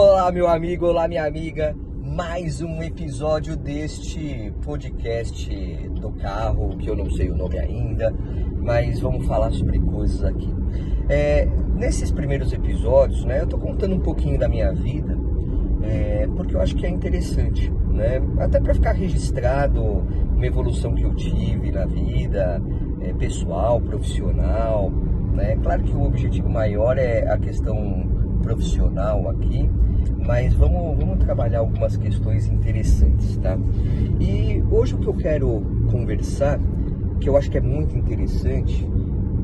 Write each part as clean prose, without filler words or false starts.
Olá, meu amigo, olá, minha amiga. Mais um episódio deste podcast do carro, que eu não sei o nome ainda, mas vamos falar sobre coisas aqui. Nesses primeiros episódios, né, eu tô contando um pouquinho da minha vida, porque eu acho que é interessante, né? Até para ficar registrado uma evolução que eu tive na vida, pessoal, profissional, né? Claro que o objetivo maior é a questão profissional aqui, mas vamos trabalhar algumas questões interessantes, tá? E hoje o que eu quero conversar, que eu acho que é muito interessante,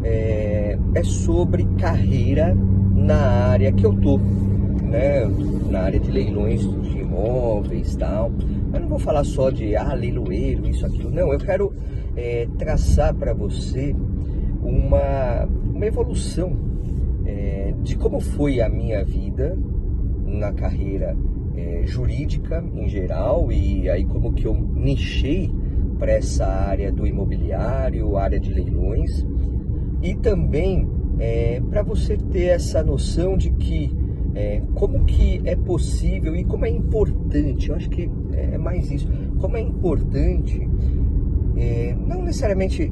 é sobre carreira na área que eu tô, né? Na área de leilões de imóveis e tal. Eu não vou falar só de leiloeiro, isso, aquilo, não. Eu quero traçar para você uma evolução de como foi a minha vida na carreira jurídica em geral, e aí como que eu nichei para essa área do imobiliário, área de leilões, e também para você ter essa noção de que como que é possível e como é importante, eu acho que é mais isso, como é importante não necessariamente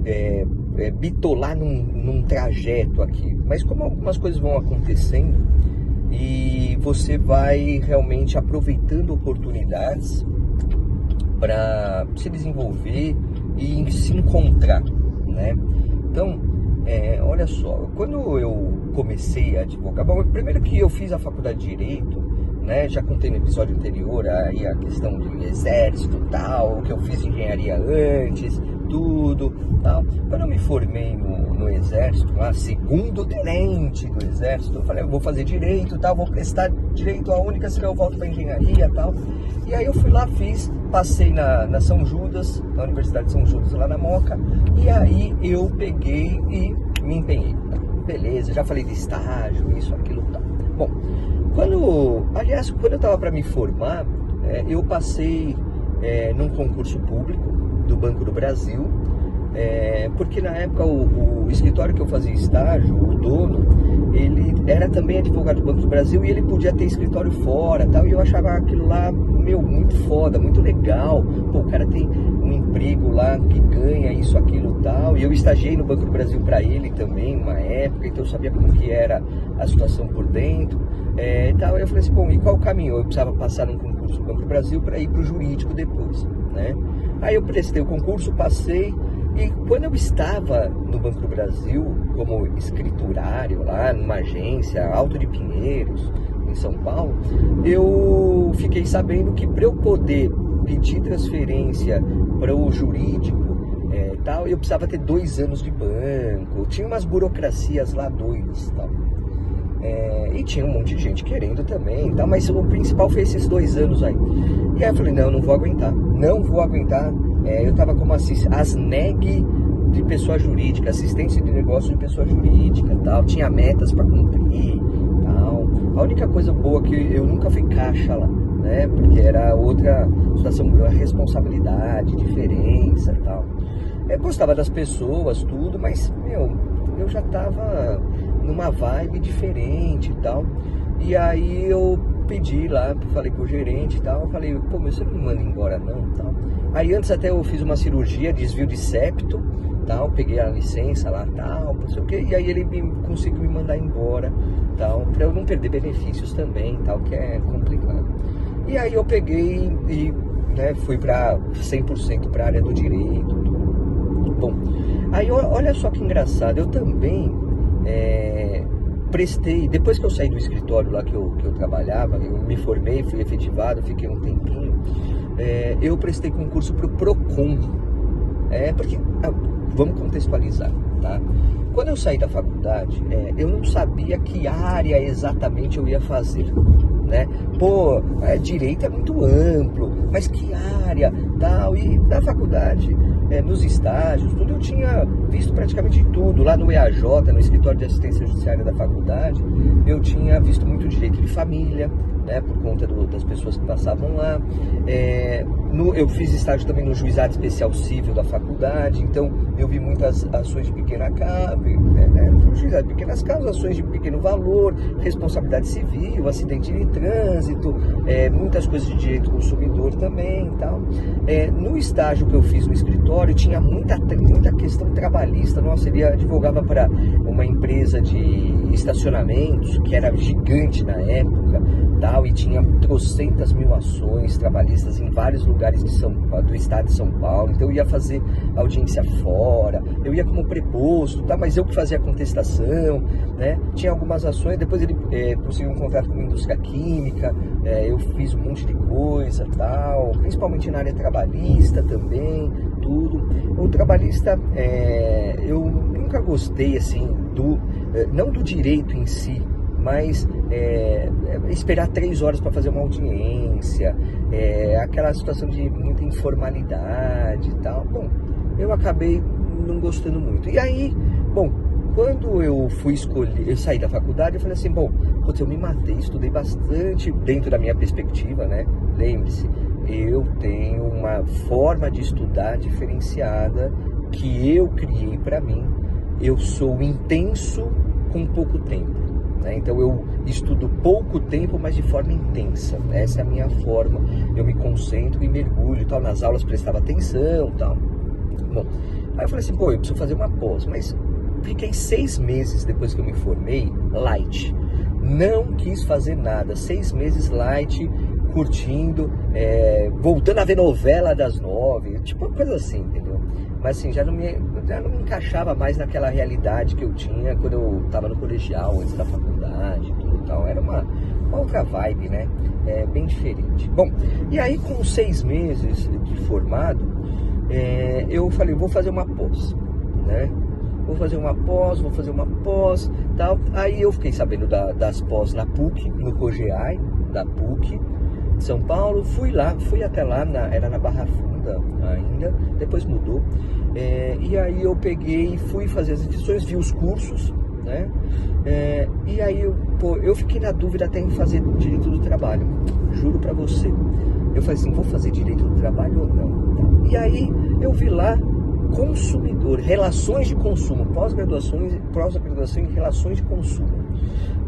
bitolar num trajeto aqui, mas como algumas coisas vão acontecendo e você vai realmente aproveitando oportunidades para se desenvolver e se encontrar, né? Então, olha só, quando eu comecei a advogar, bom, primeiro que eu fiz a faculdade de Direito, né? Já contei no episódio anterior aí a questão de exército e tal, que eu fiz engenharia antes, tudo tal. Quando eu me formei no exército, lá, segundo tenente do exército, eu falei, eu vou fazer direito, tal, vou prestar direito a única, senão eu volto para engenharia, tal. E aí eu fui lá, passei na São Judas, na Universidade de São Judas, lá na Moca, e aí eu peguei e me empenhei. Beleza, já falei de estágio, isso, aquilo, tal. Bom, quando eu estava para me formar, eu passei num concurso público do Banco do Brasil, porque na época o escritório que eu fazia estágio, o dono, ele era também advogado do Banco do Brasil e ele podia ter escritório fora, tal, e eu achava aquilo lá, muito foda, muito legal. Pô, o cara tem um emprego lá que ganha isso, aquilo, tal, e eu estagiei no Banco do Brasil para ele também, uma época, então eu sabia como que era a situação por dentro, e tal. Aí eu falei assim, bom, e qual o caminho? Eu precisava passar num concurso do Banco do Brasil para ir para o jurídico depois, né? Aí eu prestei o concurso, passei, e quando eu estava no Banco do Brasil como escriturário lá numa agência, Alto de Pinheiros, em São Paulo, eu fiquei sabendo que para eu poder pedir transferência para o jurídico tal, eu precisava ter 2 anos de banco, tinha umas burocracias lá doidas, tal. E tinha um monte de gente querendo também, tal, mas o principal foi esses 2 anos aí. E aí eu falei, não vou aguentar. Eu estava como ASNEG de pessoa jurídica, assistência de negócio de pessoa jurídica, tal, tinha metas para cumprir, tal. A única coisa boa é que eu nunca fui caixa lá, né? Porque era outra situação, uma responsabilidade, diferença, tal. Eu gostava das pessoas, tudo, mas, eu já tava numa vibe diferente e tal. E aí eu pedi lá, falei com o gerente e tal, falei, pô, mas você não me manda embora não, tal. Aí antes até eu fiz uma cirurgia, desvio de septo, tal, peguei a licença lá, tal, não sei o quê, e aí ele conseguiu me mandar embora, tal, pra eu não perder benefícios também, tal, que é complicado. E aí eu peguei e, fui pra 100% pra área do direito, tudo. Bom, aí olha só que engraçado, eu também prestei, depois que eu saí do escritório lá que eu trabalhava, eu me formei, fui efetivado, fiquei um tempinho, eu prestei concurso pro PROCON, porque, vamos contextualizar, tá? Quando eu saí da faculdade, eu não sabia que área exatamente eu ia fazer, né? Pô, direito é muito amplo, mas que área, tal, e na faculdade, nos estágios, tudo, eu tinha visto praticamente tudo, lá no EAJ, no Escritório de Assistência Judiciária da faculdade, eu tinha visto muito direito de família, né, por conta das pessoas que passavam lá. Eu fiz estágio também no Juizado Especial Civil da faculdade, então eu vi muitas ações de pequena juizado de pequenas causas, ações de pequeno valor, responsabilidade civil, acidente de trânsito, muitas coisas de direito do consumidor também e tal. No estágio que eu fiz no escritório, tinha muita questão trabalhista. Nossa, ele advogava para uma empresa de estacionamentos, que era gigante na época, tal, e tinha trocentas mil ações trabalhistas em vários lugares do estado de São Paulo. Então eu ia fazer audiência fora, eu ia como preposto, tá? Mas eu que fazia a contestação, né? Tinha algumas ações, depois ele conseguiu um contrato com a indústria química, eu fiz um monte de coisa, tal, principalmente na área trabalhista também, tudo. O trabalhista, eu nunca gostei, assim, não do direito em si, mas esperar 3 horas para fazer uma audiência, aquela situação de muita informalidade e tal. Bom, eu acabei não gostando muito. E aí, bom, quando eu saí da faculdade, eu falei assim, bom, putz, eu me matei, estudei bastante dentro da minha perspectiva, né? Lembre-se, eu tenho uma forma de estudar diferenciada que eu criei para mim. Eu sou intenso com pouco tempo, né? Então eu estudo pouco tempo, mas de forma intensa. Essa é a minha forma. Eu me concentro e mergulho e tal. Nas aulas prestava atenção e tal. Bom, aí eu falei assim, pô, eu preciso fazer uma pós, mas fiquei 6 meses depois que eu me formei, light. Não quis fazer nada, 6 meses light, curtindo, voltando a ver novela das 9, tipo uma coisa assim, entendeu? Mas assim, já não me encaixava mais naquela realidade que eu tinha quando eu estava no colegial, antes da faculdade, tudo e tal. Era uma outra vibe, né? Bem diferente. Bom, e aí com 6 meses de formado, eu falei, vou fazer uma pós, né? Vou fazer uma pós, tal. Aí eu fiquei sabendo das pós na PUC, no COGEAI, da PUC, São Paulo. Fui até lá, era na Barra Funda ainda, depois mudou. E aí eu peguei, fui fazer as inscrições, vi os cursos, né? E aí eu fiquei na dúvida até em fazer direito do trabalho, juro pra você. Eu falei assim, vou fazer direito do trabalho ou não? E aí eu vi lá, consumidor, relações de consumo, pós-graduação em relações de consumo.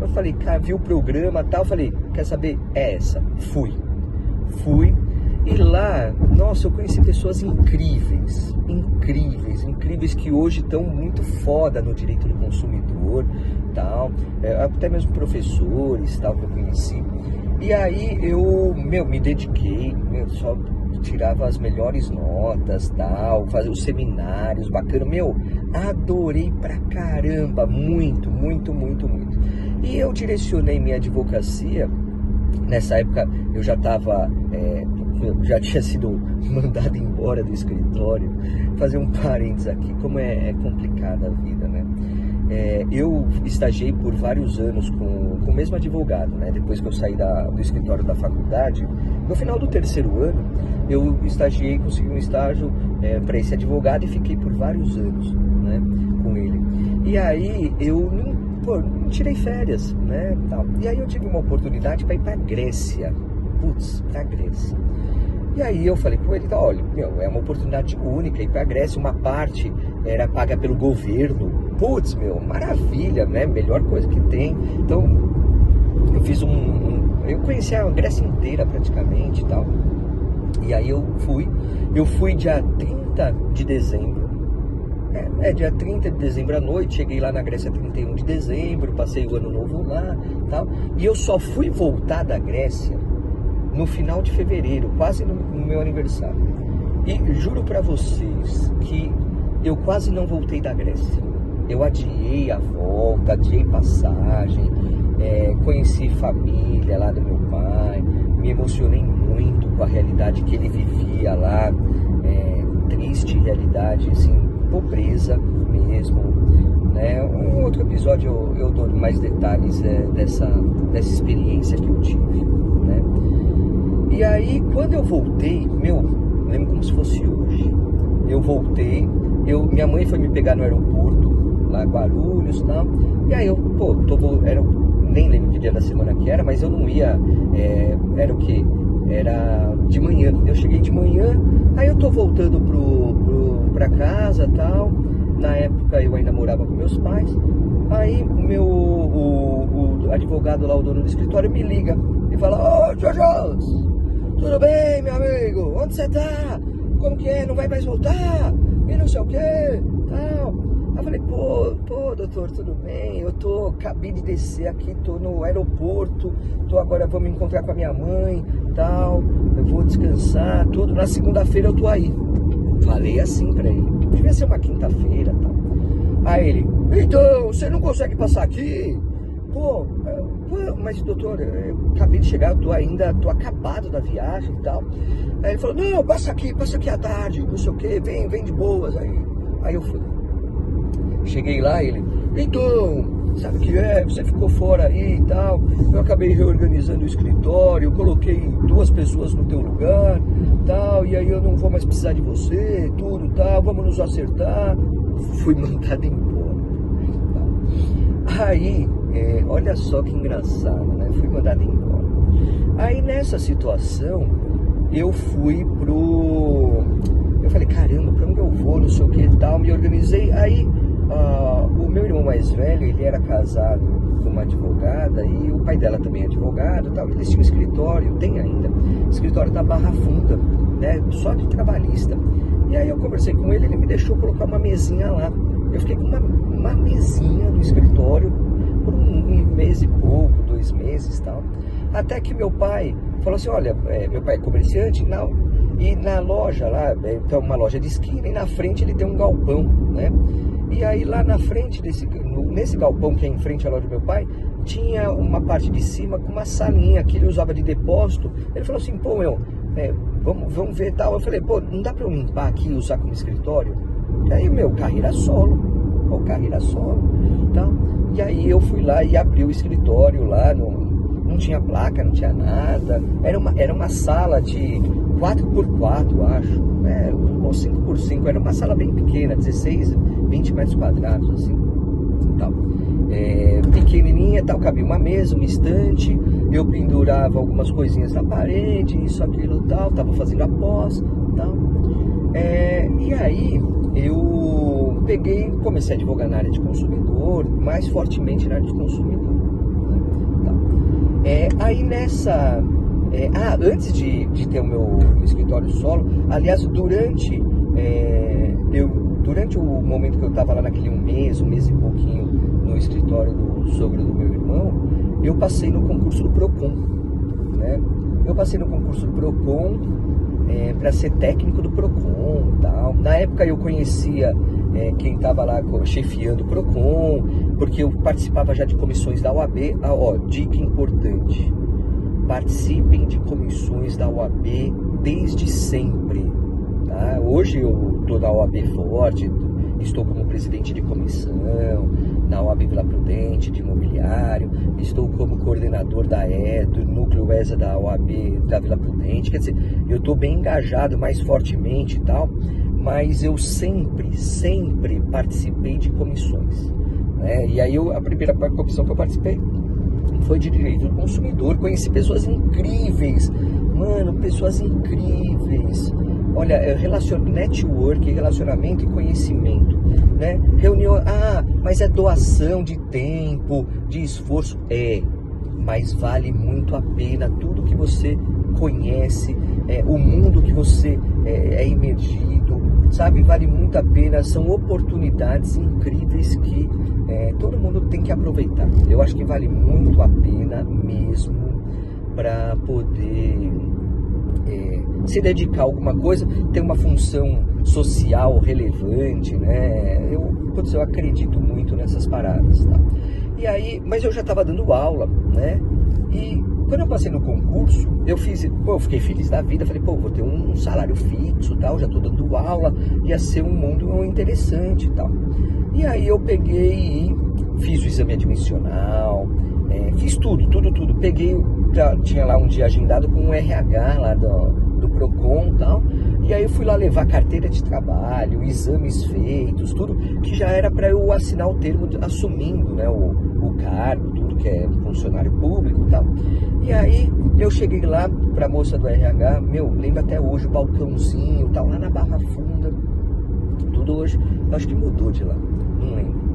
Eu falei, cara, vi o programa e tal, falei, quer saber? É essa. Fui. E lá, nossa, eu conheci pessoas incríveis, que hoje estão muito foda no direito do consumidor, tal, até mesmo professores, tal, que eu conheci. E aí eu, me dediquei, só tirava as melhores notas, tal, fazia os seminários, bacana, adorei pra caramba, muito. E eu direcionei minha advocacia, nessa época eu já estava, já tinha sido mandado embora do escritório. Fazer um parênteses aqui, como é complicada a vida, né? Eu estagiei por vários anos com o mesmo advogado, né? Depois que eu saí do escritório da faculdade, no final do 3º ano, eu estagiei, consegui um estágio para esse advogado e fiquei por vários anos, né, com ele. E aí eu não tirei férias, né, tal. E aí eu tive uma oportunidade para ir para Grécia, para Grécia. E aí eu falei com ele, olha, é uma oportunidade única ir para Grécia, uma parte era paga pelo governo. Maravilha, né? Melhor coisa que tem. Então, eu fiz eu conheci a Grécia inteira praticamente e tal. E aí eu fui dia 30 de dezembro. Dia 30 de dezembro à noite, cheguei lá na Grécia 31 de dezembro, passei o ano novo lá, tal. E eu só fui voltar da Grécia no final de fevereiro, quase no meu aniversário. E juro pra vocês que eu quase não voltei da Grécia. Eu adiei a volta, adiei passagem, conheci família lá do meu pai, me emocionei muito com a realidade que ele vivia lá, triste realidade, assim, pobreza mesmo, né? Um outro episódio eu dou mais detalhes dessa experiência que eu tive, né? E aí, quando eu voltei, lembro como se fosse hoje. Eu voltei, minha mãe foi me pegar no aeroporto, lá em Guarulhos e tal. E aí eu, nem lembro que dia da semana que era, mas eu não ia, era o quê? Era de manhã. Eu cheguei de manhã, aí eu tô voltando pra casa e tal. Na época eu ainda morava com meus pais. Aí o advogado lá, o dono do escritório, me liga e fala: Ô, Jorge, tudo bem, meu amigo? Onde você tá? Como que é? Não vai mais voltar? E não sei o que, tal. Aí eu falei: pô, doutor, tudo bem? Acabei de descer aqui, tô no aeroporto, agora vou me encontrar com a minha mãe, tal. Eu vou descansar, tudo. Na segunda-feira eu tô aí. Falei assim pra ele. Devia ser uma quinta-feira, tal. Aí ele: então, você não consegue passar aqui? Mas doutor, eu acabei de chegar, tô acabado da viagem e tal. Aí ele falou: não, passa aqui à tarde, não sei o que, vem de boas. Aí eu fui. Cheguei lá, ele: então, sabe o que é? Você ficou fora aí e tal. Eu acabei reorganizando o escritório, coloquei 2 pessoas no teu lugar, tal, e aí eu não vou mais precisar de você, tudo, tal, vamos nos acertar. Fui mandado embora. Aí, olha só que engraçado, né? Fui mandado embora. Aí nessa situação, eu falei: caramba, pra onde eu vou, não sei o que e tal, me organizei. Aí, o meu irmão mais velho, ele era casado com uma advogada e o pai dela também é advogado e tal. Eles tinham um escritório, tem ainda, escritório da Barra Funda, né? Só de trabalhista. E aí eu conversei com ele me deixou colocar uma mesinha lá. Eu fiquei com uma mesinha no escritório por um mês e pouco, 2 meses e tal. Até que meu pai falou assim: olha, meu pai é comerciante, e na loja lá, então uma loja de esquina, e na frente ele tem um galpão, né? E aí lá na frente, nesse galpão que é em frente à loja do meu pai, tinha uma parte de cima com uma salinha que ele usava de depósito. Ele falou assim: vamos ver tal. Eu falei: não dá pra eu limpar aqui e usar como escritório? E aí carreira solo, tá? E aí eu fui lá e abri o escritório lá, não tinha placa, não tinha nada. Era uma sala de 4x4, acho, ou 5x5, era uma sala bem pequena, 16, 20 metros quadrados, assim, tal. Pequenininha, tal, cabia uma mesa, uma estante, eu pendurava algumas coisinhas na parede, isso, aquilo, tal, tava fazendo a pós, tal. E aí eu comecei a advogar na área de consumidor, mais fortemente na área de consumidor, né? Aí nessa... antes de ter o meu escritório solo, aliás, durante o momento que eu estava lá naquele um mês e pouquinho no escritório do sogro do meu irmão, eu passei no concurso do Procon, né? Para ser técnico do Procon e tal. Na época eu conhecia quem estava lá chefiando o Procon, porque eu participava já de comissões da OAB. Dica importante: participem de comissões da OAB desde sempre, tá? Hoje eu estou na OAB Forte, estou como presidente de comissão na OAB Vila Prudente de imobiliário, estou como coordenador do núcleo ESA da OAB da Vila Prudente. Quer dizer, eu estou bem engajado mais fortemente e tal, mas eu sempre participei de comissões, né? E aí a primeira comissão que eu participei foi de direito do consumidor. Conheci pessoas incríveis, pessoas incríveis. Olha, network, relacionamento e conhecimento, né? Reunião, mas é doação de tempo, de esforço. Mas vale muito a pena tudo que você conhece, o mundo que você é imergido, sabe? Vale muito a pena, são oportunidades incríveis que todo mundo tem que aproveitar. Eu acho que vale muito a pena mesmo para poder se dedicar a alguma coisa, ter uma função social relevante, né? Eu acredito muito nessas paradas, tá? E aí, mas eu já estava dando aula, né? E quando eu passei no concurso, eu fiquei feliz da vida, falei: vou ter um salário fixo, tal, já estou dando aula, ia ser um mundo interessante, tal. E aí eu peguei e fiz o exame admissional, fiz tudo, peguei, tinha lá um dia agendado com o RH lá do do Procon e tal. E aí eu fui lá levar carteira de trabalho, exames feitos, tudo que já era para eu assinar o termo assumindo, né, o cargo, tudo que é funcionário público e tal. E aí eu cheguei lá pra moça do RH, lembro até hoje, o balcãozinho, tal, lá na Barra Funda, tudo hoje, eu acho que mudou de lá, não lembro.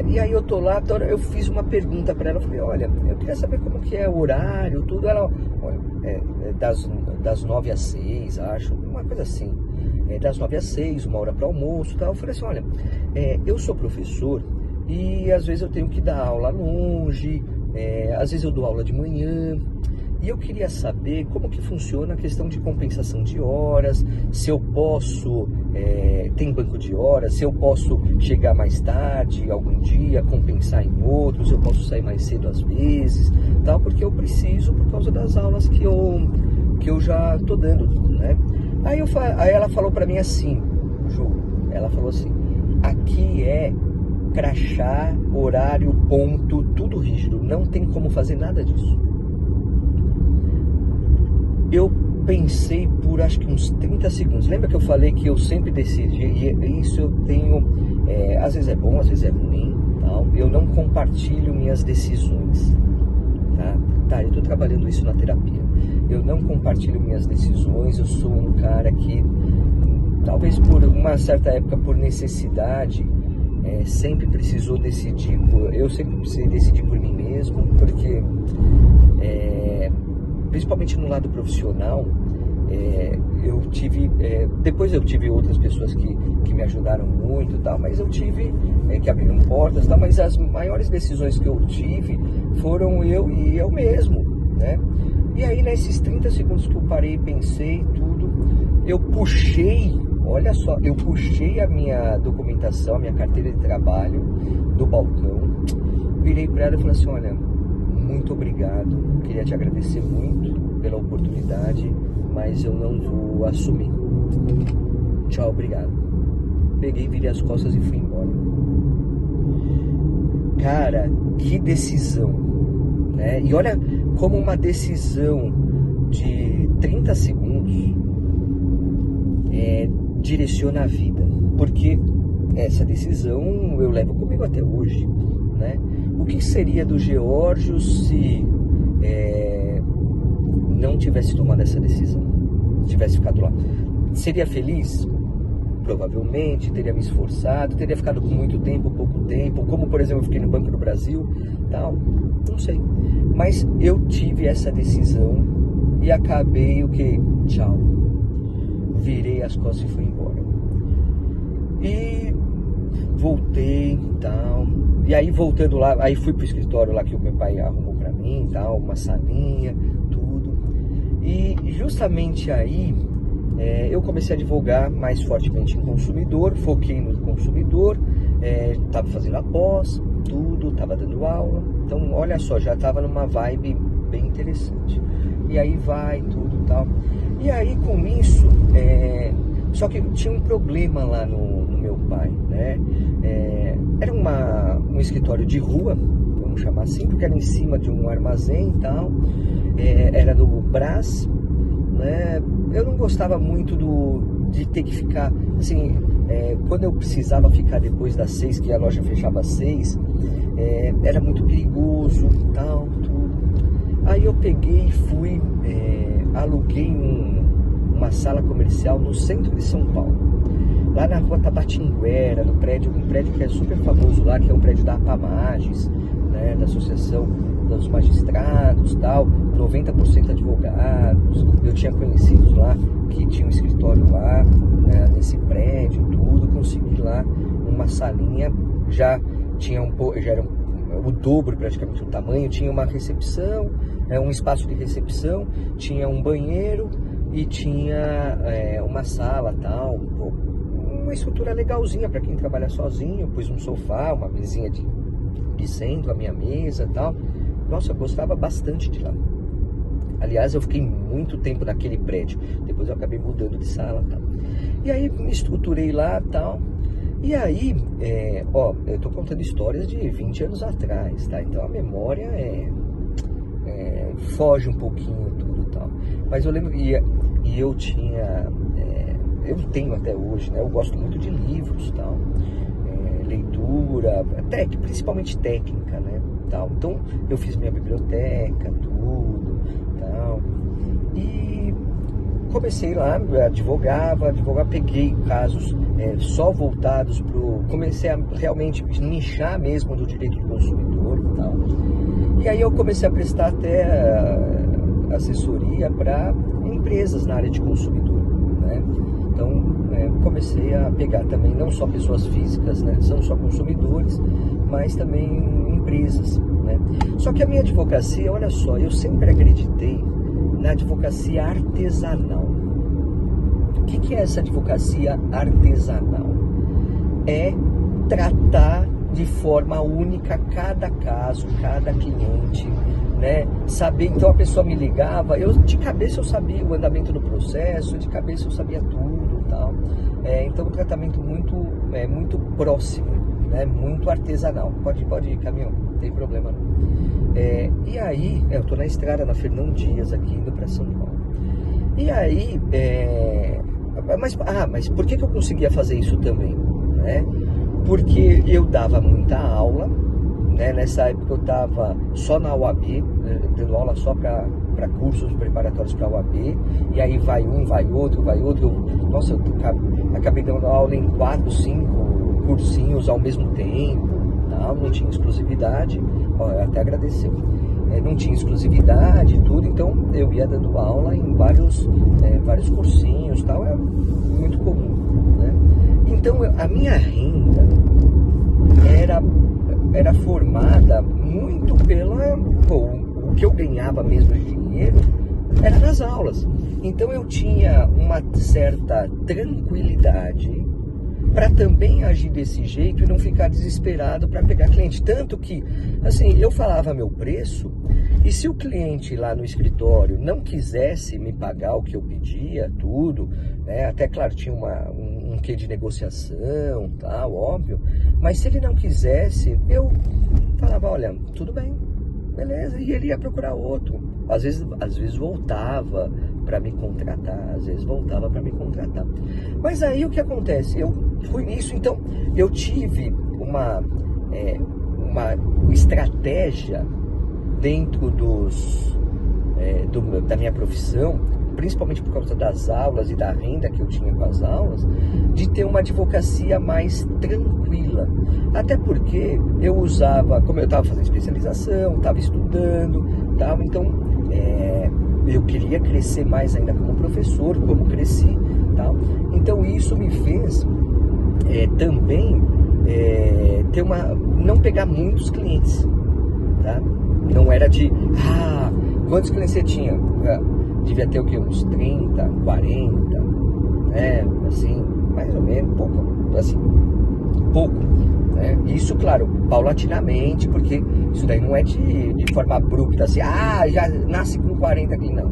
E aí eu tô lá, eu fiz uma pergunta pra ela, eu falei, olha, eu queria saber como que é o horário, tudo. Ela, olha, das 9 às 6, acho, uma coisa assim, das 9 às 6, 1 hora para almoço e tal. Eu falei assim, olha, eu sou professor e às vezes eu tenho que dar aula longe, às vezes eu dou aula de manhã, e eu queria saber como que funciona a questão de compensação de horas, se eu posso, tem banco de horas, se eu posso chegar mais tarde algum dia, compensar em outros, eu posso sair mais cedo às vezes, tal, porque eu preciso por causa das aulas que eu já tô dando, né? Aí ela falou pra mim assim, Ju, ela falou assim, aqui é crachá, horário, ponto, tudo rígido, não tem como fazer nada disso. Eu pensei por acho que uns 30 segundos. Lembra que eu falei que eu sempre decidi? E isso eu tenho, às vezes é bom, às vezes é ruim, tal. Eu não compartilho minhas decisões, tá? Eu tô trabalhando isso na terapia. Eu não compartilho minhas decisões. Eu sou um cara que, talvez por uma certa época, por necessidade, sempre precisou decidir. Eu sempre precisei decidir por mim mesmo, porque principalmente no lado profissional, eu tive, depois eu tive outras pessoas que me ajudaram muito, tal, mas eu tive que abriram portas, tal, mas as maiores decisões que eu tive foram eu e eu mesmo, né? E aí nesses 30 segundos que eu parei, pensei tudo, eu puxei, olha só, eu puxei a minha documentação, a minha carteira de trabalho do balcão, virei para ela e falei assim, olha, muito obrigado, queria te agradecer muito pela oportunidade, mas eu não vou assumir. Tchau, obrigado. Peguei, virei as costas e fui embora. Cara, que decisão, né? E olha como uma decisão de 30 segundos direciona a vida, porque essa decisão eu levo comigo até hoje, né? O que seria do Geórgio se não tivesse tomado essa decisão, tivesse ficado lá? Seria feliz? Provavelmente, teria me esforçado, teria ficado com muito tempo, pouco tempo, como por exemplo eu fiquei no Banco do Brasil, tal, não sei. Mas eu tive essa decisão e acabei o quê? Tchau. Virei as costas e fui embora. E voltei, tal. E aí voltando lá, aí fui pro escritório lá que o meu pai arrumou pra mim, tal, uma salinha, tudo. E justamente aí eu comecei a divulgar mais fortemente em consumidor, foquei no consumidor, tava fazendo a pós, tudo, tava dando aula. Então, olha só, já tava numa vibe bem interessante. E aí vai, tudo, tal. E aí com isso, só que tinha um problema lá no meu pai, né? Era um escritório de rua, vamos chamar assim, porque era em cima de um armazém e tal, era do Brás, né? Eu não gostava muito de ter que ficar, assim, quando eu precisava ficar depois das 6, que a loja fechava às 6, era muito perigoso, tal, tudo. Aí eu peguei e fui, aluguei uma sala comercial no centro de São Paulo, lá na rua Tabatinguera, um prédio que é super famoso lá, que é um prédio da APAMAGES, né, da Associação dos Magistrados, tal, 90% advogados. Eu tinha conhecidos lá que tinham um escritório lá, né, nesse prédio, tudo. Consegui lá uma salinha, já era o dobro praticamente do tamanho, tinha uma recepção, um espaço de recepção, tinha um banheiro e tinha uma sala, tal, uma estrutura legalzinha para quem trabalha sozinho. Pus um sofá, uma mesinha de centro, a minha mesa, tal. Nossa, eu gostava bastante de lá. Aliás, eu fiquei muito tempo naquele prédio. Depois eu acabei mudando de sala, tal. E aí me estruturei lá, tal. E aí, eu tô contando histórias de 20 anos atrás, tá? Então a memória foge um pouquinho tudo, tal. Mas eu lembro, e eu tinha, eu tenho até hoje, né? Eu gosto muito de livros, tal, leitura, até principalmente técnica, né? Tal. Então eu fiz minha biblioteca, tudo, tal, e comecei lá, advogava, peguei casos só voltados comecei a realmente nichar mesmo do direito do consumidor e tal. E aí eu comecei a prestar até assessoria para empresas na área de consumidor, né? Então comecei a pegar também não só pessoas físicas, né, são só consumidores, mas também empresas, né? Só que a minha advocacia, olha só, eu sempre acreditei na advocacia artesanal. O que é essa advocacia artesanal? É tratar de forma única cada caso, cada cliente, né? Saber, então a pessoa me ligava, de cabeça eu sabia o andamento do processo, de cabeça eu sabia tudo, tal. Então um tratamento muito próximo, né? Muito artesanal. Pode ir, caminhão, não tem problema não. E aí, eu tô na estrada, na Fernão Dias, aqui indo para São Paulo. E aí, mas por que eu conseguia fazer isso também, né? Porque eu dava muita aula, né? Nessa época eu estava só na UAB, dando aula só para cursos preparatórios para a UAB, e aí vai um, vai outro. Eu acabei dando aula em 4, 5 cursinhos ao mesmo tempo, tá? Não tinha exclusividade, eu até agradeceu. Não tinha exclusividade e tudo, então eu ia dando aula em vários cursinhos, tal, é muito comum, né? Então a minha renda era formada muito o que eu ganhava mesmo de dinheiro era nas aulas. Então eu tinha uma certa tranquilidade para também agir desse jeito e não ficar desesperado para pegar cliente. Tanto que, assim, eu falava meu preço, e se o cliente lá no escritório não quisesse me pagar o que eu pedia, tudo, né? Até, claro, tinha um quê de negociação, tal, óbvio, mas se ele não quisesse, eu falava, olha, tudo bem, beleza, e ele ia procurar outro. Às vezes voltava para me contratar, Mas aí o que acontece? Eu fui nisso, então eu tive uma estratégia dentro da minha profissão, principalmente por causa das aulas e da renda que eu tinha com as aulas, de ter uma advocacia mais tranquila. Até porque eu usava, como eu estava fazendo especialização, estava estudando, tal, então eu queria crescer mais ainda como professor, como cresci, tal. Então isso me fez também não pegar muitos clientes, tá? Não era quantos clientes você tinha? Devia ter o quê? Uns 30, 40, né? Assim, mais ou menos, pouco, né? Isso, claro, paulatinamente, porque isso daí não é de forma abrupta, assim, já nasce com 40 aqui, não.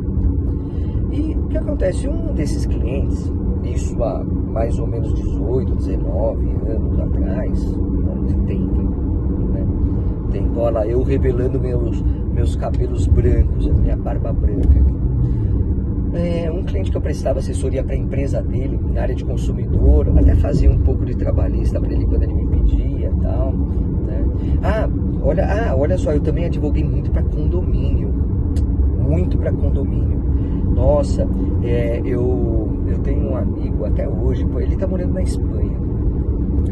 E o que acontece? Um desses clientes, isso há mais ou menos 18, 19 anos atrás, muito tempo, né? Olha lá, eu revelando meus cabelos brancos, a minha barba branca. Um cliente que eu prestava assessoria para a empresa dele, na área de consumidor, até fazia um pouco de trabalhista para ele quando ele me pedia e tal, né? Olha só, eu também advoguei muito para condomínio. Nossa, eu tenho um amigo até hoje, ele tá morando na Espanha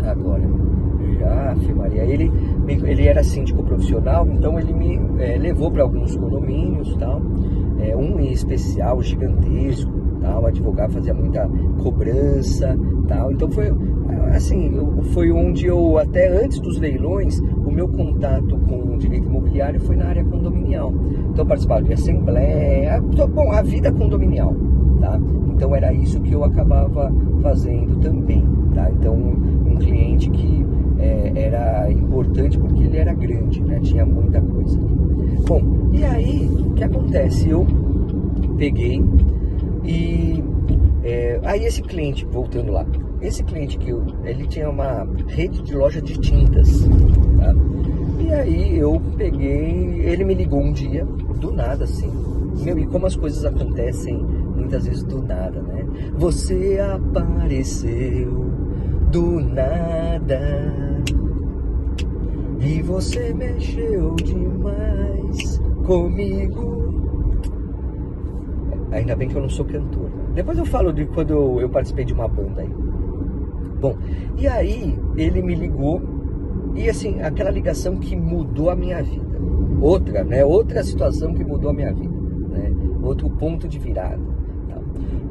agora, já, Maria, ele era síndico profissional, então ele me levou para alguns condomínios, tal, um em especial, gigantesco, tal, advogado, fazia muita cobrança, tal, então foi onde eu, até antes dos leilões, o meu contato com o direito imobiliário foi na área condominial. Então eu participava de assembleia, a vida condominial, tá? Então era isso que eu acabava fazendo também, tá? Então um cliente que era importante porque ele era grande, né? Tinha muita coisa. Bom, e aí, o que acontece? Eu peguei e... aí esse cliente, voltando lá, esse cliente ele tinha uma rede de loja de tintas, tá? E aí eu peguei, ele me ligou um dia, do nada assim, e como as coisas acontecem no muitas vezes do nada, né? Você apareceu do nada e você mexeu demais comigo. Ainda bem que eu não sou cantor. Depois eu falo de quando eu participei de uma banda aí. Bom, e aí ele me ligou e assim, aquela ligação que mudou a minha vida. Outra, né? Outra situação que mudou a minha vida, né? Outro ponto de virada. Tá?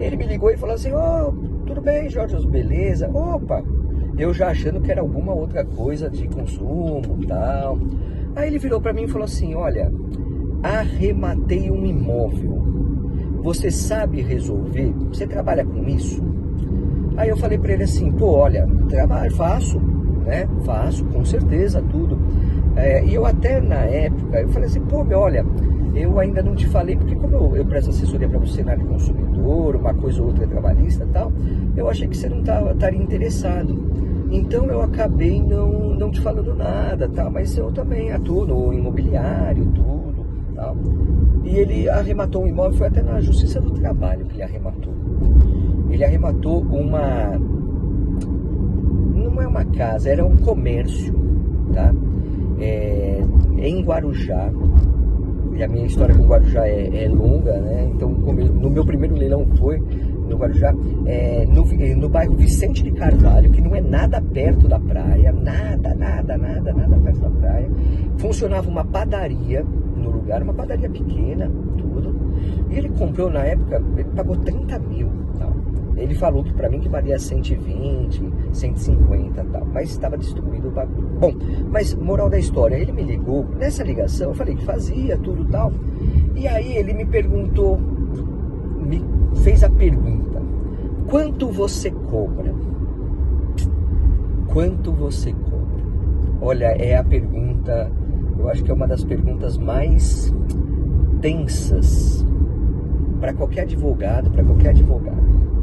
Ele me ligou e falou assim, tudo bem, Jorge, beleza? Opa, eu já achando que era alguma outra coisa de consumo e tal. Aí ele virou pra mim e falou assim, olha, arrematei um imóvel. Você sabe resolver? Você trabalha com isso? Aí eu falei pra ele assim, pô, olha, trabalho, faço, né? Faço, com certeza, tudo. E eu até na época, eu falei assim, pô, olha, eu ainda não te falei, porque como eu presto assessoria para você na área de consumidor, uma coisa ou outra trabalhista e tal, eu achei que você não estaria interessado. Então eu acabei não te falando nada, tá? Mas eu também atuo no imobiliário, tudo, tal. E ele arrematou um imóvel, foi até na Justiça do Trabalho que ele arrematou. Ele arrematou não é uma casa, era um comércio, tá? Em Guarujá. E a minha história com Guarujá é longa, né? Então, no meu primeiro leilão foi no Guarujá, no bairro Vicente de Carvalho, que não é nada perto da praia, nada perto da praia. Funcionava uma padaria no lugar, uma padaria pequena, tudo. E ele comprou na época, ele pagou 30 mil, tal. Ele falou que pra mim que valia 120, 150 e tal, mas estava distribuído o bagulho. Bom, mas moral da história, ele me ligou, nessa ligação eu falei que fazia tudo tal, e aí ele me perguntou, me fez a pergunta, quanto você cobra? Quanto você cobra? Olha, é a pergunta, eu acho que é uma das perguntas mais tensas para qualquer advogado,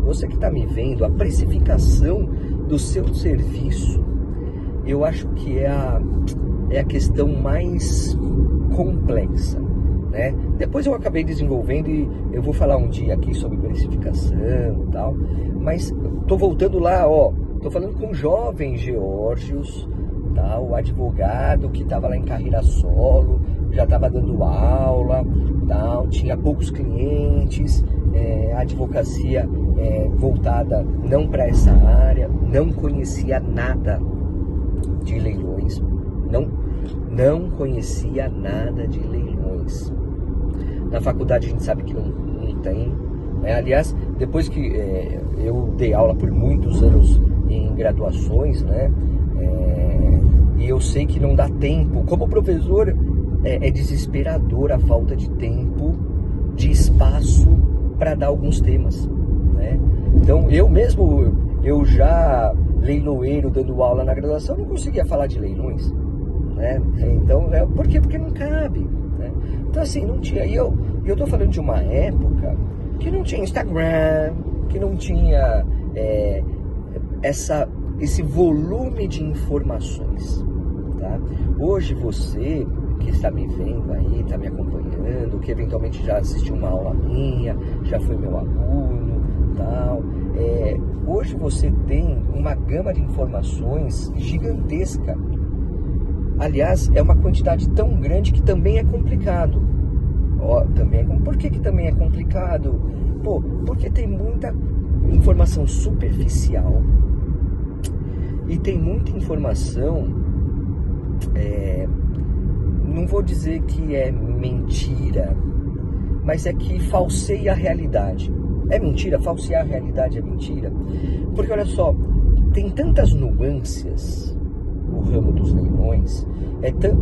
Você que está me vendo, a precificação do seu serviço, eu acho que é a questão mais complexa, né? Depois eu acabei desenvolvendo e eu vou falar um dia aqui sobre precificação e tal, mas tô voltando lá, tô falando com o jovem Geórgios, tá? O advogado que estava lá em carreira solo, já estava dando aula, tal, tinha poucos clientes, a advocacia voltada não para essa área, não conhecia nada de leilões, não conhecia nada de leilões. Na faculdade a gente sabe que não tem, né? Aliás, depois que eu dei aula por muitos anos em graduações, né? E eu sei que não dá tempo, como professor é desesperador a falta de tempo, de espaço para dar alguns temas, né? Então eu já leiloeiro dando aula na graduação, não conseguia falar de leilões, né? Então, por quê? Porque não cabe, né? Então assim, não tinha, e eu tô falando de uma época que não tinha Instagram, que não tinha esse volume de informações, tá? Hoje você que está me vendo aí, está me acompanhando, que eventualmente já assistiu uma aula minha, já foi meu aluno, tal. Hoje você tem uma gama de informações gigantesca. Aliás, é uma quantidade tão grande que também é complicado. Por que também é complicado? Porque tem muita informação superficial e tem muita informação, não vou dizer que é mentira, mas é que falseia a realidade. É mentira? Falsear a realidade é mentira? Porque olha só, tem tantas nuances o ramo dos leilões,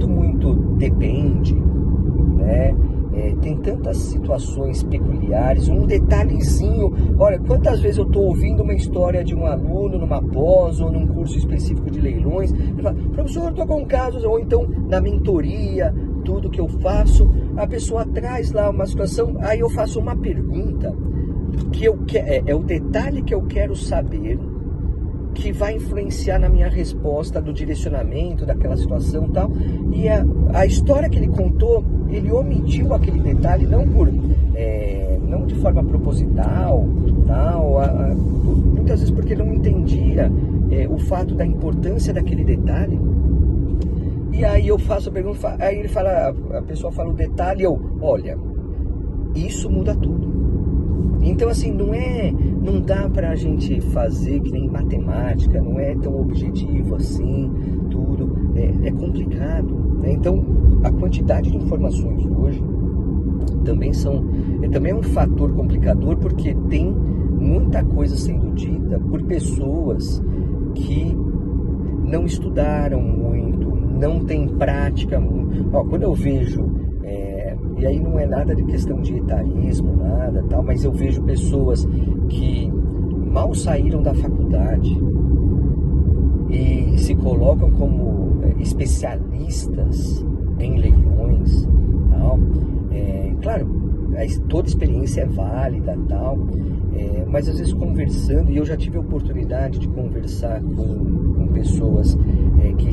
muito depende, né? Tem tantas situações peculiares, um detalhezinho. Olha, quantas vezes eu estou ouvindo uma história de um aluno numa pós ou num curso específico de leilões, ele fala, professor, estou com casos, ou então na mentoria, tudo que eu faço, a pessoa traz lá uma situação, aí eu faço uma pergunta, que é o detalhe que eu quero saber, que vai influenciar na minha resposta do direcionamento daquela situação e tal, e a história que ele contou, ele omitiu aquele detalhe, não não de forma proposital, tal, muitas vezes porque não entendia o fato da importância daquele detalhe. E aí eu faço a pergunta, aí ele fala, a pessoa fala o detalhe, olha, isso muda tudo. Então assim, não dá pra gente fazer que nem matemática, não é tão objetivo assim, tudo, é complicado, né? Então a quantidade de informações hoje também é um fator complicador, porque tem muita coisa sendo dita por pessoas que não estudaram muito, não tem prática. Quando eu vejo, e aí não é nada de questão de etarismo, nada tal, mas eu vejo pessoas que mal saíram da faculdade e se colocam como especialistas em leilões, tal. Claro, toda experiência é válida, tal, mas às vezes conversando, e eu já tive a oportunidade de conversar com pessoas que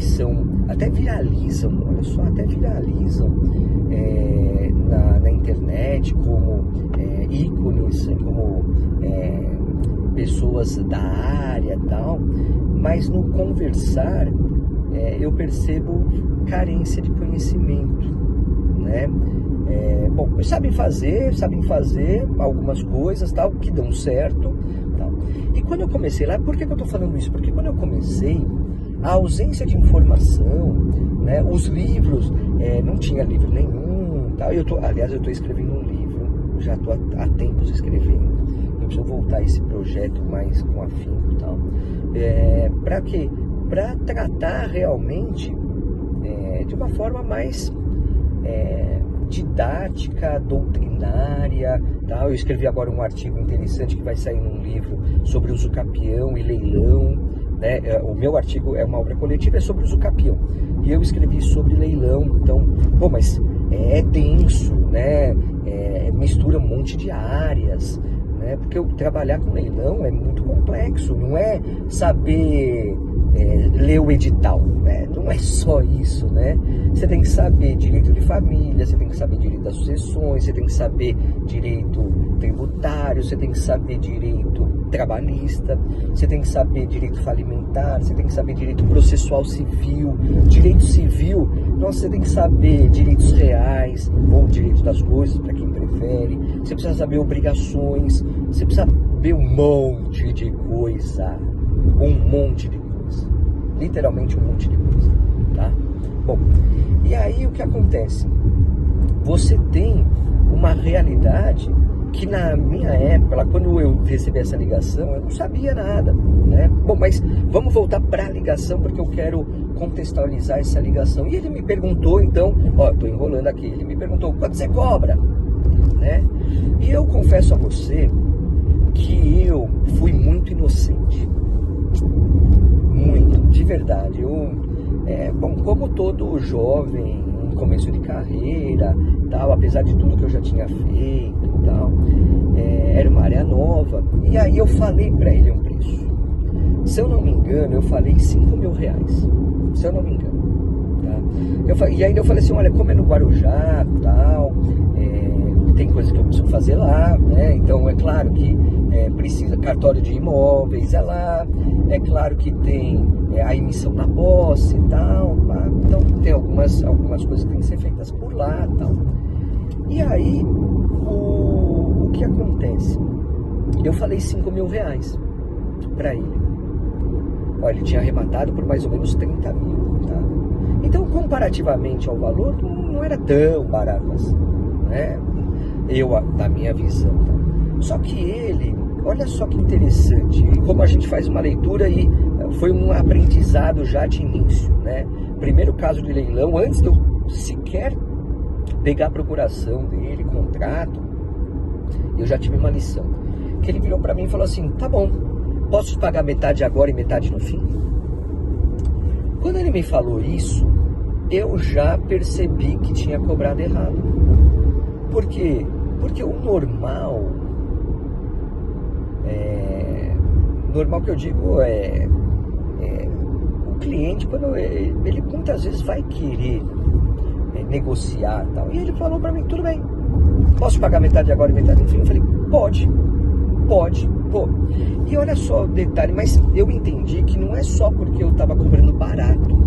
até viralizam, olha só, até viralizam na internet como ícones, como pessoas da área, tal, mas no conversar eu percebo carência de conhecimento, né? Bom, sabem fazer algumas coisas, tal, que dão certo, tal. E quando eu comecei lá, por que eu estou falando isso? Porque quando eu comecei, a ausência de informação, né, os livros, não tinha livro nenhum, tal. Aliás, eu estou escrevendo um livro, já estou há tempos escrevendo. Eu preciso voltar a esse projeto mais com afinco, tal. Para quê? Para tratar realmente de uma forma mais didática, doutrinária, tal. Eu escrevi agora um artigo interessante que vai sair num livro sobre uso capião e leilão, né? O meu artigo é uma obra coletiva, é sobre uso capião, e eu escrevi sobre leilão. Então, mas é denso, né? Mistura um monte de áreas, né? Porque trabalhar com leilão é muito complexo, não é saber ler o edital, né? Não é só isso, né? Você tem que saber direito de família, você tem que saber direito das sucessões, você tem que saber direito tributário, você tem que saber direito trabalhista, você tem que saber direito falimentar, você tem que saber direito processual civil, direito civil, nossa, você tem que saber direitos reais ou direito das coisas, para quem prefere, você precisa saber obrigações, você precisa saber um monte de coisa, literalmente um monte de coisa, tá? Bom, e aí o que acontece? Você tem uma realidade que na minha época, lá quando eu recebi essa ligação, eu não sabia nada, né? Bom, mas vamos voltar para a ligação, porque eu quero contextualizar essa ligação. E ele me perguntou, então, tô enrolando aqui, ele me perguntou, quanto você cobra? Né? E eu confesso a você que eu fui muito inocente. Muito, de verdade. Como todo jovem, em começo de carreira, tal, apesar de tudo que eu já tinha feito, tal, era uma área nova. E aí eu falei para ele um preço. Se eu não me engano, eu falei R$5.000. Se eu não me engano. Tá? E aí eu falei assim, olha, como é no Guarujá, tal, tem coisas que eu preciso fazer lá, né? Então é claro que precisa cartório de imóveis, lá, é claro que tem a emissão na posse e tal, tá? Então tem algumas coisas que têm que ser feitas por lá, tal. E aí o que acontece? Eu falei R$5.000 para ele. Olha, ele tinha arrematado por mais ou menos 30 mil, tá? Então, comparativamente ao valor, não era tão barato assim, né? Da minha visão, tá? Só que ele, olha só que interessante, como a gente faz uma leitura e foi um aprendizado já de início, né? Primeiro caso de leilão, antes de eu sequer pegar a procuração dele, contrato, eu já tive uma lição. Que ele virou para mim e falou assim, tá bom, posso te pagar metade agora e metade no fim? Quando ele me falou isso, eu já percebi que tinha cobrado errado. Por quê? Porque o normal que eu digo o cliente, quando ele muitas vezes vai querer negociar e tal. E ele falou para mim, tudo bem, posso pagar metade agora e metade no fim? Eu falei, pode, pô. E olha só o detalhe, mas eu entendi que não é só porque eu estava cobrando barato.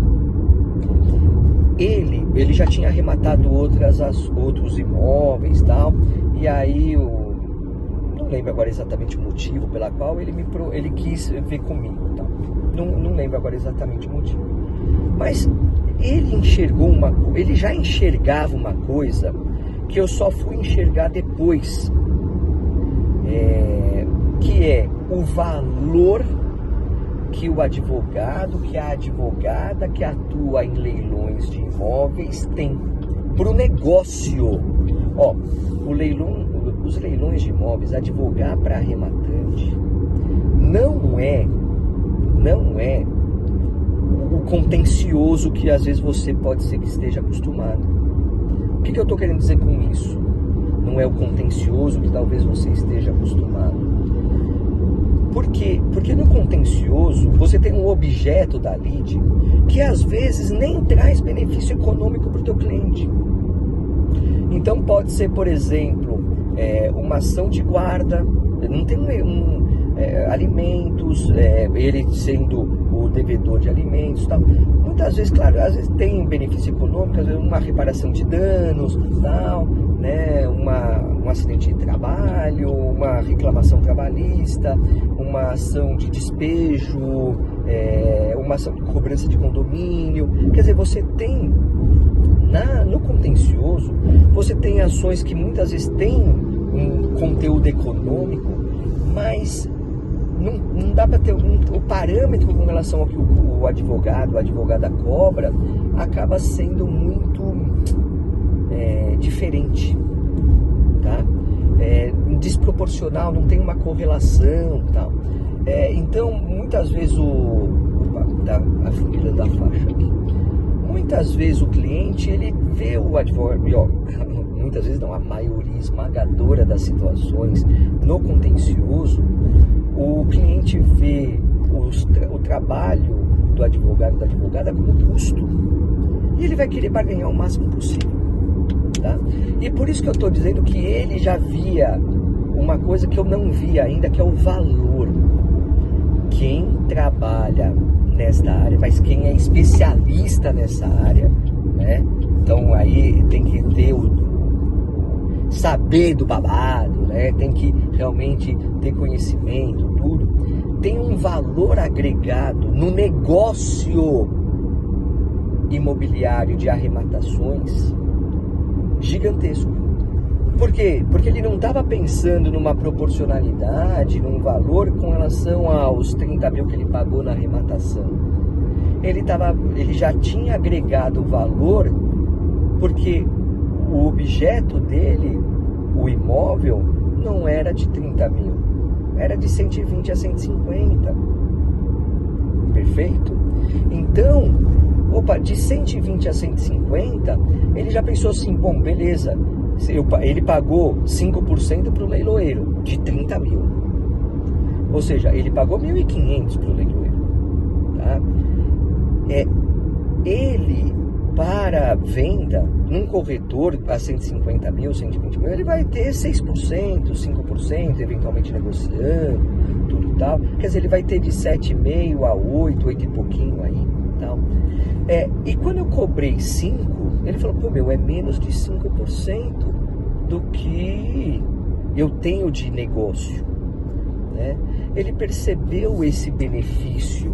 Ele já tinha arrematado outros imóveis e tal, e aí eu não lembro agora exatamente o motivo pela qual ele quis ver comigo, tá? Não lembro agora exatamente o motivo. Mas ele já enxergava uma coisa que eu só fui enxergar depois, que é o valor que o advogado, que a advogada que atua em leilões de imóveis tem para o negócio. Ó, os leilões de imóveis, advogar para arrematante não é o contencioso que às vezes você pode ser que esteja acostumado. O que eu estou querendo dizer com isso? Não é o contencioso que talvez você esteja acostumado. Por quê? Porque no contencioso você tem um objeto da lide que às vezes nem traz benefício econômico para o teu cliente. Então pode ser, por exemplo, uma ação de guarda, não tem alimentos, ele sendo o devedor de alimentos, tal. Muitas vezes, claro, às vezes tem benefício econômico, às vezes uma reparação de danos, tal, né, um acidente de trabalho, uma reclamação trabalhista, uma ação de despejo, uma ação de cobrança de condomínio. Quer dizer, você tem no contencioso, você tem ações que muitas vezes têm um conteúdo econômico, mas não dá para ter o parâmetro com relação ao que a advogada cobra, acaba sendo muito diferente, tá? Desproporcional, não tem uma correlação, tal. Então, muitas vezes a família da faixa aqui. Muitas vezes o cliente, ele vê o advogado, muitas vezes não, a maioria esmagadora das situações no contencioso, o cliente vê o trabalho do advogado, da advogada como custo. E ele vai querer barganhar o máximo possível, tá? E por isso que eu estou dizendo que ele já via uma coisa que eu não via ainda, que é o valor. Quem trabalha nesta área, mas quem é especialista nessa área, né? Então aí tem que ter saber do babado, né? Tem que realmente ter conhecimento, tudo. Tem um valor agregado no negócio imobiliário de arrematações gigantesco. Por quê? Porque ele não estava pensando numa proporcionalidade, num valor com relação aos 30 mil que ele pagou na arrematação. Ele já tinha agregado valor, porque o objeto dele, o imóvel, não era de 30 mil, era de 120 a 150. Perfeito? Então, de 120 a 150, ele já pensou assim, bom, beleza, ele pagou 5% para o leiloeiro, de 30 mil. Ou seja, ele pagou 1.500 para o leiloeiro. Tá? Ele, para venda, num corretor a 150 mil, 120 mil, ele vai ter 6%, 5%, eventualmente negociando, tudo e tal. Quer dizer, ele vai ter de 7,5 a 8 e pouquinho aí, tal. E quando eu cobrei 5, ele falou, pô, é menos de 5% do que eu tenho de negócio, né? Ele percebeu esse benefício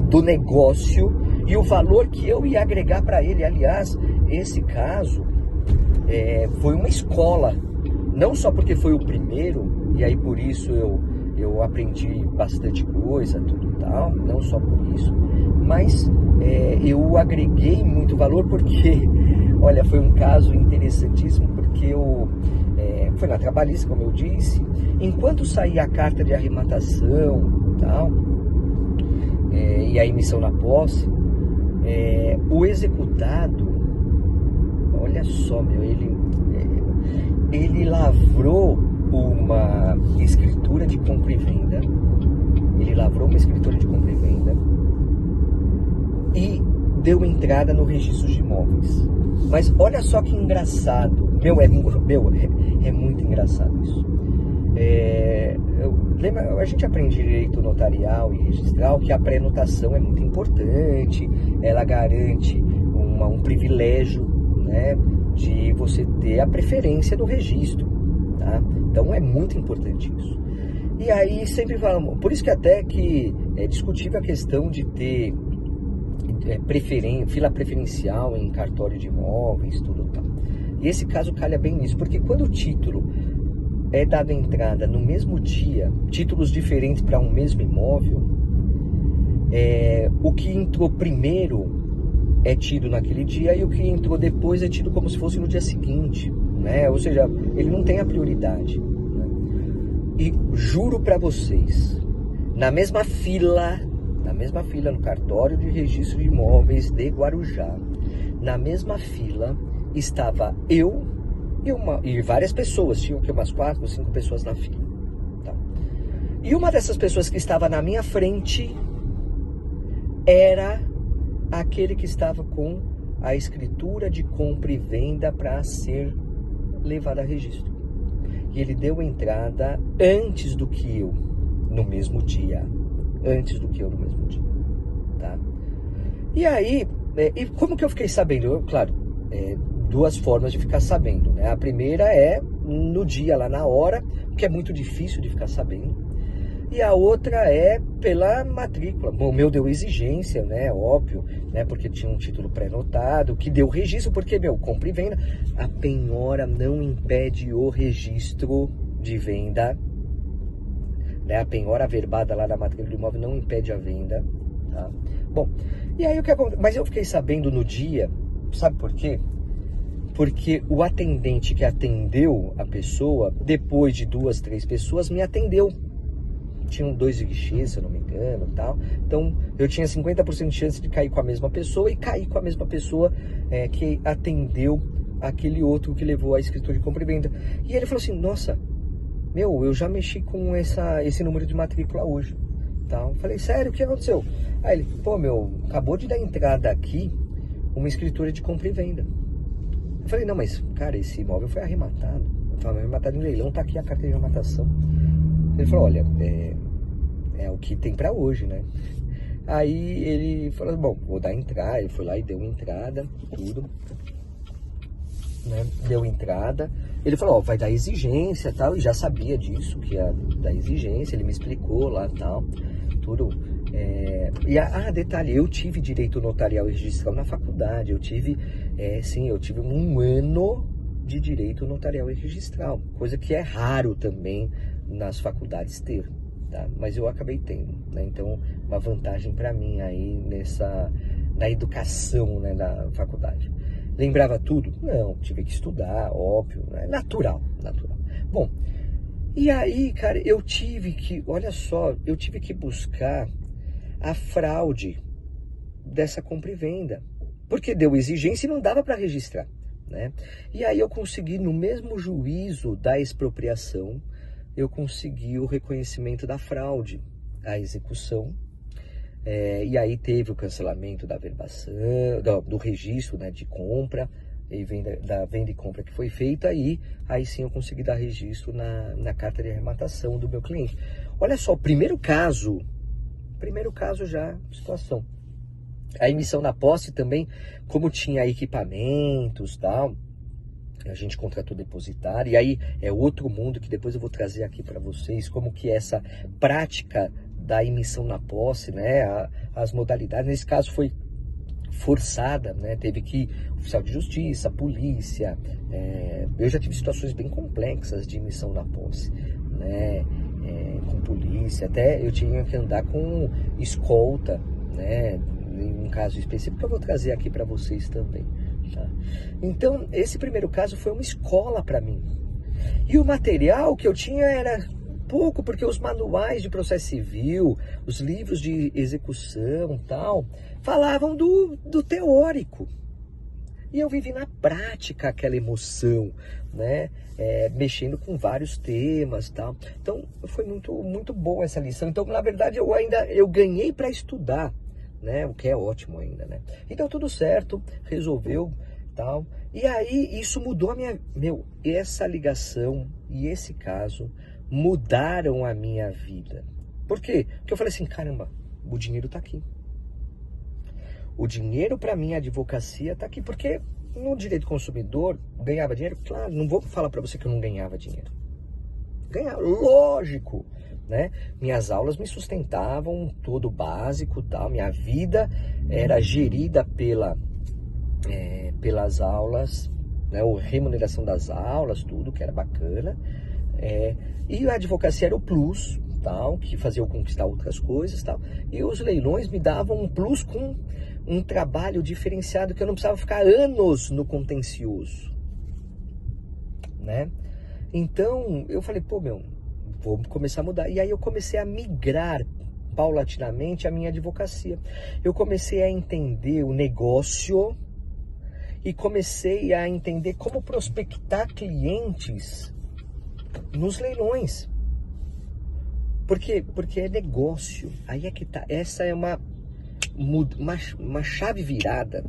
do negócio e o valor que eu ia agregar para ele. Aliás, esse caso foi uma escola, não só porque foi o primeiro, e aí por isso eu aprendi bastante coisa, tudo e tal, não só por isso, mas eu agreguei muito valor porque, olha, foi um caso interessantíssimo, porque foi na trabalhista, como eu disse, enquanto saía a carta de arrematação tal, e a emissão na posse, o executado, olha só, ele lavrou uma escritura de compra e venda, e deu entrada no registro de imóveis. Mas olha só que engraçado, É muito engraçado isso. A gente aprende direito notarial e registral que a pré-notação é muito importante, ela garante um privilégio, né, de você ter a preferência do registro, tá? Então é muito importante isso. E aí sempre falam, por isso que até que é discutível a questão de ter fila preferencial em cartório de imóveis, tudo tal. E esse caso calha bem nisso, porque quando o título é dado entrada no mesmo dia, títulos diferentes para um mesmo imóvel, o que entrou primeiro é tido naquele dia e o que entrou depois é tido como se fosse no dia seguinte, né? Ou seja, ele não tem a prioridade, né? E juro para vocês, na mesma fila no cartório de registro de imóveis de Guarujá, na mesma fila estava eu e várias pessoas, tinham umas 4 ou 5 pessoas na fila, tá? E uma dessas pessoas que estava na minha frente era aquele que estava com a escritura de compra e venda para ser levada a registro. E ele deu entrada antes do que eu, no mesmo dia. Tá? E aí, e como que eu fiquei sabendo? Claro, duas formas de ficar sabendo, né? A primeira é no dia, lá na hora, que é muito difícil de ficar sabendo. E a outra é pela matrícula. Bom, o meu deu exigência, né? Óbvio, né? Porque tinha um título pré-notado, que deu registro, porque, compra e venda. A penhora não impede o registro de venda, né? A penhora averbada lá na matrícula do imóvel não impede a venda, tá? Bom, e aí o que aconteceu? Mas eu fiquei sabendo no dia, sabe por quê? Porque o atendente que atendeu a pessoa, depois de 2, 3 pessoas, me atendeu. Tinham 2 guichês, se eu não me engano, tal. Então, eu tinha 50% de chance de cair com a mesma pessoa e cair com a mesma pessoa que atendeu aquele outro que levou a escritura de compra e venda. E ele falou assim, nossa, eu já mexi com esse número de matrícula hoje. Tal. Eu falei, sério, o que aconteceu? Aí ele, acabou de dar entrada aqui uma escritura de compra e venda. Eu falei, não, mas, cara, esse imóvel foi arrematado. Foi arrematado em leilão, tá aqui a carteira de arrematação. Ele falou, olha, é o que tem pra hoje, né? Aí ele falou, bom, vou dar entrada. Ele foi lá e deu entrada, tudo, né? Deu entrada. Ele falou, vai dar exigência, tal, e já sabia disso, que ia dar exigência. Ele me explicou lá, tal, tudo. Detalhe, eu tive direito notarial e registral na faculdade. Eu tive um ano de direito notarial e registral, coisa que é raro também nas faculdades ter, tá? Mas eu acabei tendo, né? Então, uma vantagem para mim aí na educação, né, da faculdade. Lembrava tudo? Não, tive que estudar, óbvio, né? Natural. Bom, e aí, cara, eu tive que buscar a fraude dessa compra e venda, porque deu exigência e não dava para registrar, né? E aí eu consegui, no mesmo juízo da expropriação, eu consegui o reconhecimento da fraude, a execução, e aí teve o cancelamento da averbação, do registro, né, de compra, e da venda e compra que foi feita, e aí sim eu consegui dar registro na carta de arrematação do meu cliente. Olha só, primeiro caso já, situação. A emissão na posse também, como tinha equipamentos e tal, a gente contratou depositário, e aí é outro mundo que depois eu vou trazer aqui para vocês, como que é essa prática da emissão na posse, né, as modalidades. Nesse caso foi forçada, né, teve que oficial de justiça, polícia, eu já tive situações bem complexas de emissão na posse, né, com polícia, até eu tinha que andar com escolta, né, em um caso específico que eu vou trazer aqui para vocês também. Tá? Então, esse primeiro caso foi uma escola para mim. E o material que eu tinha era pouco, porque os manuais de processo civil, os livros de execução tal, falavam do teórico. E eu vivi na prática aquela emoção, né? Mexendo com vários temas tal. Então, foi muito, muito boa essa lição. Então, na verdade, eu ganhei para estudar, né? O que é ótimo ainda, né? Então tudo certo, resolveu, tal. E aí isso mudou a minha... essa ligação e esse caso mudaram a minha vida. Por quê? Porque eu falei assim, caramba, o dinheiro tá aqui. O dinheiro para mim, a advocacia tá aqui, porque no direito consumidor, ganhava dinheiro? Claro, não vou falar para você que eu não ganhava dinheiro. Ganhava, lógico, né? Minhas aulas me sustentavam, todo básico, tal. Minha vida era gerida pelas aulas, né? A remuneração das aulas, tudo que era bacana. E a advocacia era o plus, tal, que fazia eu conquistar outras coisas, tal. E os leilões me davam um plus com um trabalho diferenciado, que eu não precisava ficar anos no contencioso, né? Então, eu falei, vou começar a mudar. E aí eu comecei a migrar paulatinamente a minha advocacia. Eu comecei a entender o negócio e comecei a entender como prospectar clientes nos leilões. Por quê? Porque é negócio. Aí é que tá. Essa é uma chave virada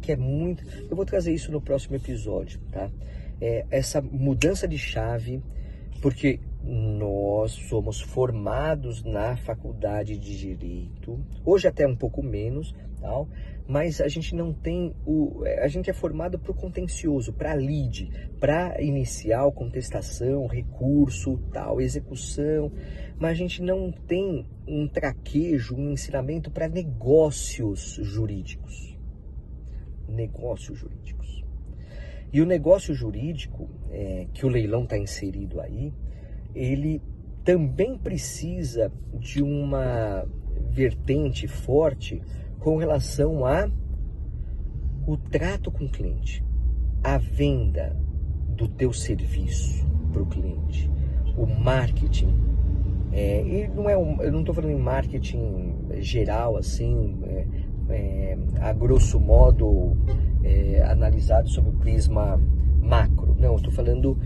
que é muito... Eu vou trazer isso no próximo episódio, tá? Essa mudança de chave, porque nós somos formados na faculdade de Direito, hoje até um pouco menos, tal, mas a gente não tem a gente é formado para o contencioso, para lide, para inicial, contestação, recurso, tal, execução, mas a gente não tem um traquejo, um ensinamento para negócios jurídicos. Negócios jurídicos. E o negócio jurídico, que o leilão está inserido aí, ele também precisa de uma vertente forte com relação o trato com o cliente, a venda do teu serviço para o cliente, o marketing. E eu não estou falando em marketing geral, assim, a grosso modo, analisado sob o prisma macro. Não, eu estou falando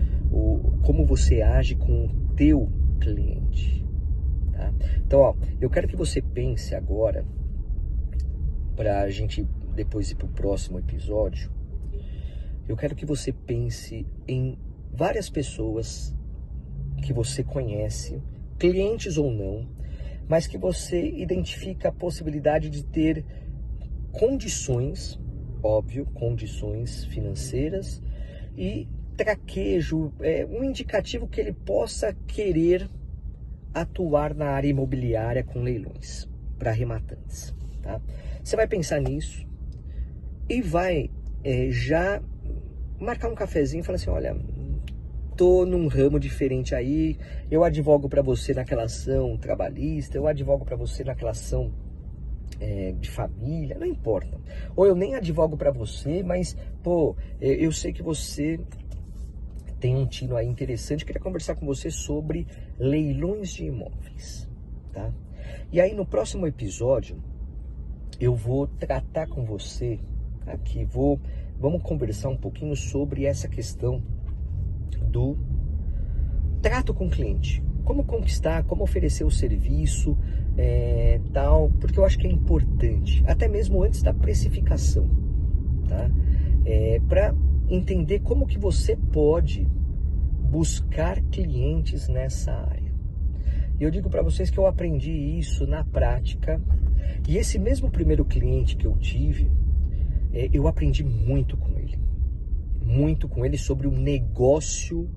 como você age com o teu cliente. Tá? Então, eu quero que você pense agora, para a gente depois ir para o próximo episódio, eu quero que você pense em várias pessoas que você conhece, clientes ou não, mas que você identifica a possibilidade de ter condições, óbvio, condições financeiras e traquejo, um indicativo que ele possa querer atuar na área imobiliária com leilões para arrematantes, tá? Você vai pensar nisso e vai já marcar um cafezinho e falar assim, olha, tô num ramo diferente aí, eu advogo para você naquela ação trabalhista, eu advogo para você naquela ação de família, não importa. Ou eu nem advogo para você, mas, eu sei que você tem um tino aí interessante, queria conversar com você sobre leilões de imóveis, tá? E aí no próximo episódio, eu vou tratar com você aqui, vamos conversar um pouquinho sobre essa questão do trato com o cliente, como conquistar, como oferecer o serviço, tal, porque eu acho que é importante, até mesmo antes da precificação, tá? Para entender como que você pode buscar clientes nessa área. E eu digo para vocês que eu aprendi isso na prática, e esse mesmo primeiro cliente que eu tive, eu aprendi muito com ele sobre o negócio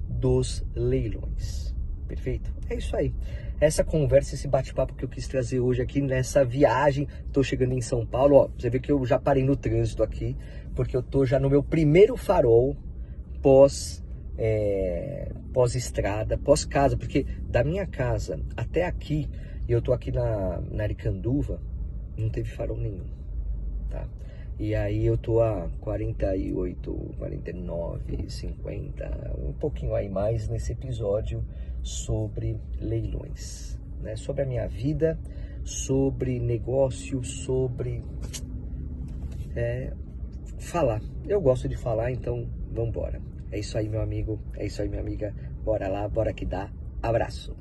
dos leilões. Perfeito? É isso aí. Essa conversa, esse bate-papo que eu quis trazer hoje aqui nessa viagem. Tô chegando em São Paulo, ó, você vê que eu já parei no trânsito aqui, porque eu tô já no meu primeiro farol pós-estrada, pós-casa, porque da minha casa até aqui, e eu tô aqui na Aricanduva, não teve farol nenhum, tá? E aí eu tô a 48, 49, 50, um pouquinho aí mais nesse episódio sobre leilões, né? Sobre a minha vida, sobre negócio, sobre falar. Eu gosto de falar, então vamos embora. É isso aí, meu amigo, é isso aí, minha amiga. Bora lá, bora que dá. Abraço.